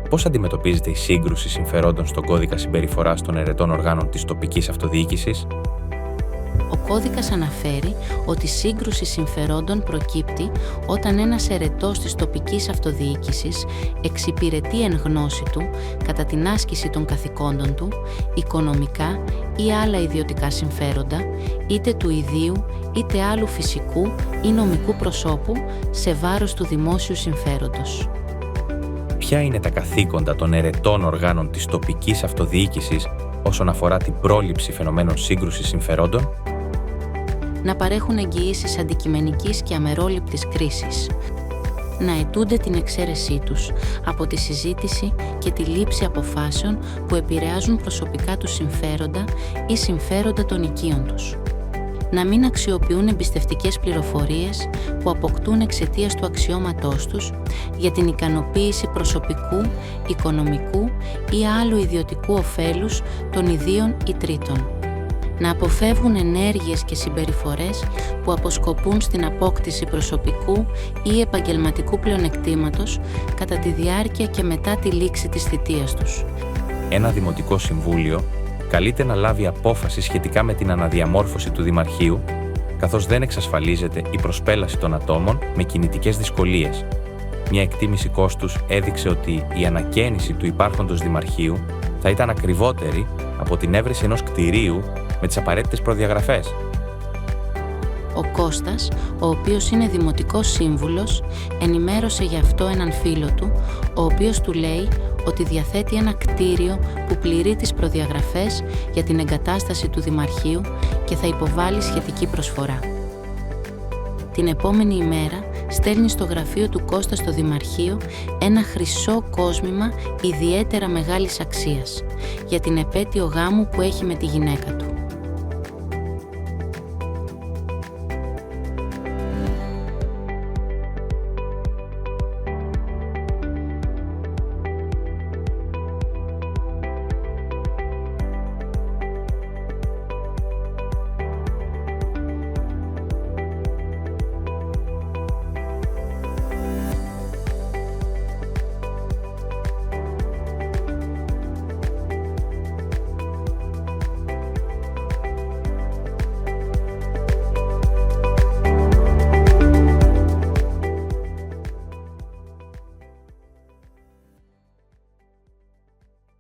πώς αντιμετωπίζεται η σύγκρουση συμφερόντων στον κώδικα συμπεριφοράς των ερετών οργάνων της τοπικής αυτοδιοίκησης? Ο κώδικας αναφέρει ότι η σύγκρουση συμφερόντων προκύπτει όταν ένας ερετός της τοπικής αυτοδιοίκησης εξυπηρετεί εν γνώση του, κατά την άσκηση των καθηκόντων του, οικονομικά ή άλλα ιδιωτικά συμφέροντα, είτε του ιδίου είτε άλλου φυσικού ή νομικού προσώπου, σε βάρος του δημόσιου συμφέροντος. Ποια είναι τα καθήκοντα των ερετών οργάνων της τοπικής αυτοδιοίκησης όσον αφορά την πρόληψη φαινομένων σύγκρουσης συμφερόντων? Να παρέχουν εγγυήσεις αντικειμενικής και αμερόληπτης κρίσης, να αιτούνται την εξαίρεσή τους από τη συζήτηση και τη λήψη αποφάσεων που επηρεάζουν προσωπικά τους συμφέροντα ή συμφέροντα των οικείων τους, να μην αξιοποιούν εμπιστευτικές πληροφορίες που αποκτούν εξαιτίας του αξιώματός τους για την ικανοποίηση προσωπικού, οικονομικού ή άλλου ιδιωτικού ωφέλους των ιδίων ή τρίτων, να αποφεύγουν ενέργειες και συμπεριφορές που αποσκοπούν στην απόκτηση προσωπικού ή επαγγελματικού πλεονεκτήματος κατά τη διάρκεια και μετά τη λήξη της θητείας τους. Ένα δημοτικό συμβούλιο καλείται να λάβει απόφαση σχετικά με την αναδιαμόρφωση του δημαρχείου, καθώς δεν εξασφαλίζεται η προσπέλαση των ατόμων με κινητικές δυσκολίες. Μια εκτίμηση κόστους έδειξε ότι η ανακαίνιση του υπάρχοντος δημαρχείου θα ήταν ακριβότερη από την έβρεση ενός κτηρίου με τις απαραίτητες προδιαγραφές. Ο Κώστας, ο οποίος είναι δημοτικός σύμβουλος, ενημέρωσε γι' αυτό έναν φίλο του, ο οποίος του λέει ότι διαθέτει ένα κτίριο που πληρεί τις προδιαγραφές για την εγκατάσταση του δημαρχείου και θα υποβάλει σχετική προσφορά. Την επόμενη ημέρα στέλνει στο γραφείο του Κώστα στο δημαρχείο ένα χρυσό κόσμημα ιδιαίτερα μεγάλης αξίας για την επέτειο γάμου που έχει με τη γυναίκα του.